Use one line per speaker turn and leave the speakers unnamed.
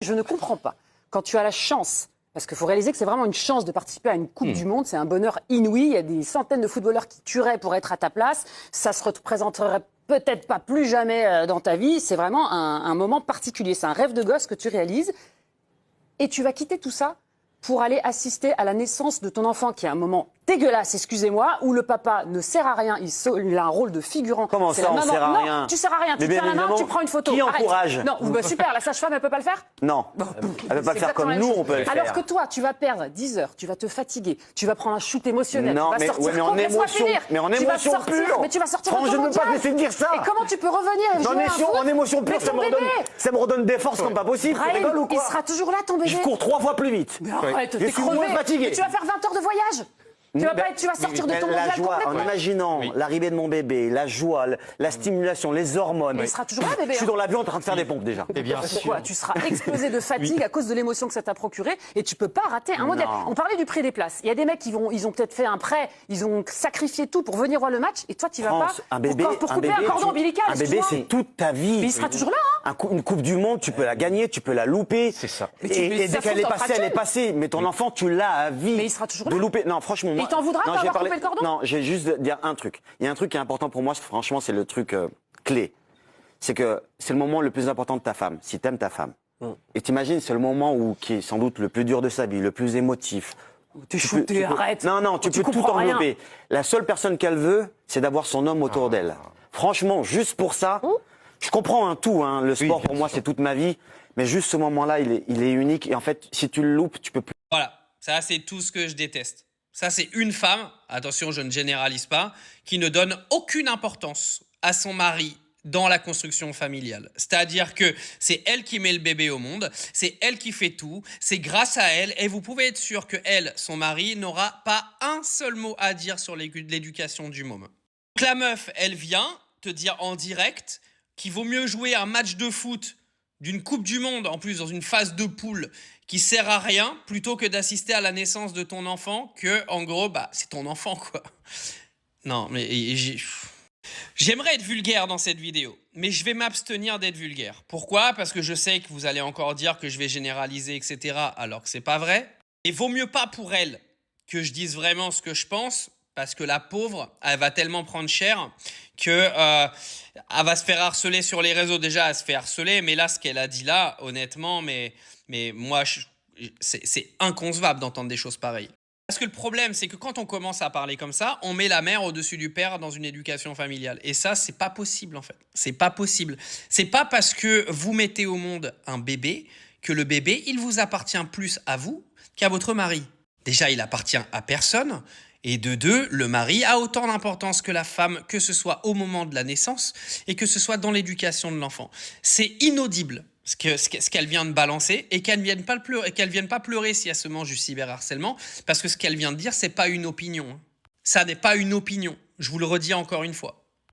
je ne comprends pas. Quand tu as la chance, parce qu'il faut réaliser que c'est vraiment une chance de participer à une Coupe du Monde, c'est un bonheur inouï. Il y a des centaines de footballeurs qui tueraient pour être à ta place. Ça se représenterait peut-être pas plus jamais dans ta vie. C'est vraiment un moment particulier. C'est un rêve de gosse que tu réalises. Et tu vas quitter tout ça pour aller assister à la naissance de ton enfant, qui est un moment dégueulasse, excusez-moi, où le papa ne sert à rien, il a un rôle de figurant.
Comment ça, on sert à rien?
Non, tu sers à rien, tu te tiens la main, tu prends une photo.
Qui encourage?
Non, super, la sage-femme, elle peut pas le faire?
Non, elle peut pas le faire comme nous, on peut le faire.
Alors que toi, tu vas perdre 10 heures, tu vas te fatiguer, tu vas prendre un shoot émotionnel,
non,
tu vas sortir,
mais en émotion, pure.
Mais tu vas sortir
Franck, je ne peux pas te laisser dire ça.
Et comment tu peux revenir et jouer
en émotion pure, ça me redonne des forces comme pas possible. Tu rigoles ou quoi?
Il sera toujours là, ton bébé.
Je cours 3 fois plus vite.
Mais arrête, t'es
crevé.
fatigué. Tu vas faire 20 heures de voyage. Tu vas sortir de ton mondial complètement.
En imaginant l'arrivée de mon bébé, la joie, la stimulation, les hormones.
Mais il sera toujours là, bébé.
Je suis dans l'avion en train de faire des pompes déjà.
Et bien sûr.
Tu seras explosé de fatigue à cause de l'émotion que ça t'a procuré et tu peux pas rater un modèle. On parlait du prix des places. Il y a des mecs ils ont peut-être fait un prêt, ils ont sacrifié tout pour venir voir le match et toi tu vas pas pour couper un cordon ombilical.
Un bébé c'est toute ta vie.
Mais il sera toujours là.
Une coupe du monde, tu peux la gagner, tu peux la louper.
C'est ça.
Et dès qu'elle est passée, elle est passée. Mais ton enfant, tu l'as à vie.
Mais il sera toujours là.
De louper. Non, franchement, moi.
Il t'en voudra pas avoir coupé le cordon?
Non, je vais juste dire un truc. Il y a un truc qui est important pour moi, franchement, c'est le truc clé. C'est que c'est le moment le plus important de ta femme, si t'aimes ta femme. Et t'imagines, c'est le moment qui est sans doute le plus dur de sa vie, le plus émotif.
T'es shooté, arrête.
Non, tu peux tout envelopper. La seule personne qu'elle veut, c'est d'avoir son homme autour d'elle. Franchement, juste pour ça, je comprends tout. Le sport, pour moi, c'est toute ma vie. Mais juste ce moment-là, il est unique. Et en fait, si tu le loupes, tu peux plus.
Voilà, ça c'est tout ce que je déteste. Ça c'est une femme, attention je ne généralise pas, qui ne donne aucune importance à son mari dans la construction familiale. C'est-à-dire que c'est elle qui met le bébé au monde, c'est elle qui fait tout, c'est grâce à elle et vous pouvez être sûr que elle, son mari, n'aura pas un seul mot à dire sur l'éducation du môme. Donc la meuf, elle vient te dire en direct qu'il vaut mieux jouer un match de foot d'une Coupe du Monde, en plus dans une phase de poule, qui sert à rien, plutôt que d'assister à la naissance de ton enfant, que, en gros, c'est ton enfant, quoi. Non, mais j'aimerais être vulgaire dans cette vidéo, mais je vais m'abstenir d'être vulgaire. Pourquoi? Parce que je sais que vous allez encore dire que je vais généraliser, etc., alors que c'est pas vrai. Et vaut mieux pas pour elle que je dise vraiment ce que je pense, parce que la pauvre, elle va tellement prendre cher que elle va se faire harceler sur les réseaux. Déjà, elle se fait harceler, mais là, ce qu'elle a dit là, honnêtement, mais moi, c'est inconcevable d'entendre des choses pareilles. Parce que le problème, c'est que quand on commence à parler comme ça, on met la mère au-dessus du père dans une éducation familiale. Et ça, c'est pas possible, en fait. C'est pas possible. C'est pas parce que vous mettez au monde un bébé que le bébé, il vous appartient plus à vous qu'à votre mari. Déjà, il appartient à personne. Et de deux, le mari a autant d'importance que la femme, que ce soit au moment de la naissance et que ce soit dans l'éducation de l'enfant. C'est inaudible ce qu'elle vient de balancer et qu'elle ne vienne pas pleurer si elle se mange du cyberharcèlement, parce que ce qu'elle vient de dire, c'est pas une opinion. Ça n'est pas une opinion. Je vous le redis encore une fois.